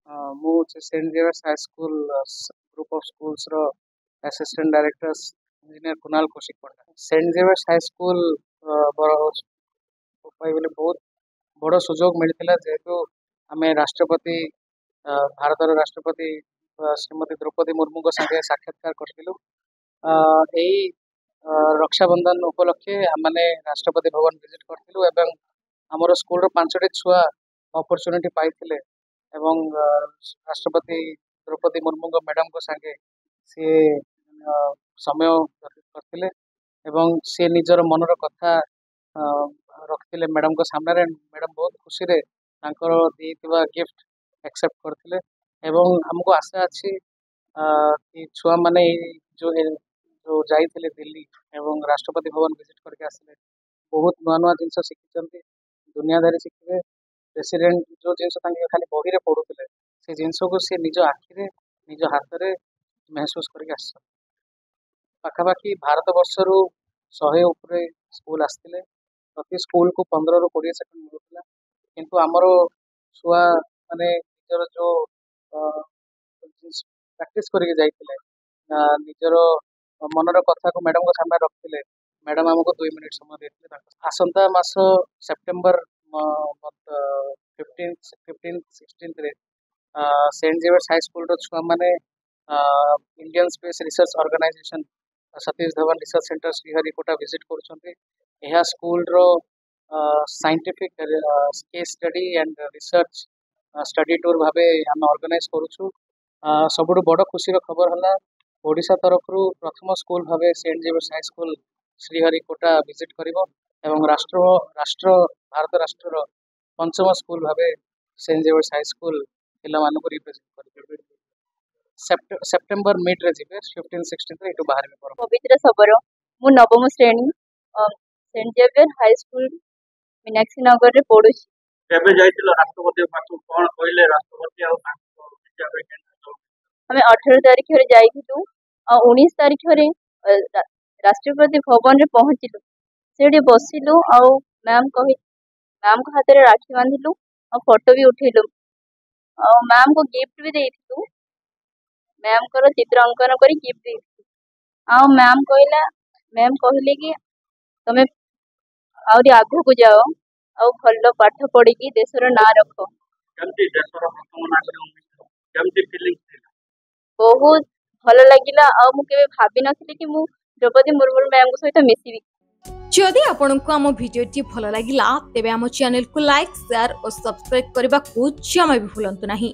ମୁଁ saint Xavier's high school group of schools रो assistant director engineer Kunal Kaushik Panda. Saint Xavier's high school बहुत बड़ सुजोग मिलता जेहेतु आम राष्ट्रपति भारत राष्ट्रपति श्रीमती द्रौपदी मुर्मू को संगे साक्षात्कार करूँ। यही रक्षाबंधन उपलक्षे आमने राष्ट्रपति भवन विजिट करूँ एवं आमर स्कूल 5टी छुआ अपॉर्चुनिटी पाइथिले एवं राष्ट्रपति द्रौपदी मुर्मू मैडम को संगे सी समय करथिले एवं सी निजर मनर कथा रखिले मैडम को सामने। मैडम बहुत खुशी रे तांकर देइतिबा गिफ्ट एक्सेप्ट करथिले एवं हमको आशा अच्छी कि छुआ माने जो जो जाइथिले दिल्ली एवं राष्ट्रपति भवन विजिट करके आसिले बहुत नुआ नुआ जिनस शिखिचंती दुनियादारी शिखिबे। प्रेसिडेंट जो जिनस खाली बही रे पढ़ुथिले से जिनस को सी निज आखिरे निज हाथ रे महसूस करके आस पाखापाखि भारत वर्षरु 100 उपरे स्कूल आसथिले। प्रति स्कूल को 15 ରୁ 20 सेकंड मिलुथिला किंतु आमर छुआ माने निजर जो प्रैक्टिस करके जाइथिले निजर मनर कथा को मैडम को सामने रखिले। मैडम हमको 2 मिनिट समय देते। आसंता मास सेप्टेम्बर 15-16 रे सेंट जेवियर्स हाई स्कूल छुआ माने Indian space research organisation Satish Dhawan research centre Sriharikota visit कर स्कूल रो scientific case study and research study tour भावे आम ऑर्गेनाइज करूछु। सबुठ बड़ खुशी खबर है ओडिशा तरफ प्रथम स्कूल भावे saint Xavier's high school Sriharikota visit करिवो एवं राष्ट्र राष्ट्र भारत राष्ट्र पंचम स्कूल भावे सेंट जेवियर्स हाई स्कूल पिला मानक रिप्रेजेंट करिवो। सेप्टेम्बर मिड रे जिबे 15-16 रे एटू बाहर में पवित्र सबर मु नवम श्रेणी saint Xavier high school Meenakshi Nagar रे पढुछि। केबे जाइतिलो राष्ट्रपति पाखु कोन कहले राष्ट्रपति आ हमें 18 तारीख रे जाइथिलु आ 19 तारीख रे राष्ट्रपति भवन रे पहुंचिलु। सेठी बसिलु आ मैम को हाथ रे राखी बांधिलु आ फोटो भी उठेलु आ मैम को गिफ्ट भी देइथिलु। मैम को चित्र अंकन करी गिफ्ट देइथिलु आ मैम कहले कि तमे आउरी आगु को जाओ आ भल्लो पाठ पढ़ी कि देशर ना रखो। केमती देशर प्रथम नागरिक केमती फीलिंग बहुत भल लागिला आ मु केबे भाबी नथिले कि मु द्रौपदी मुर्मू मैम को सहित मिसिबी। जदि आपनको आम वीडियोटी भल लागिला तेबे आम चैनल को लाइक शेयर और सब्सक्राइब करबा को जमा भी भूलंतु नहीं।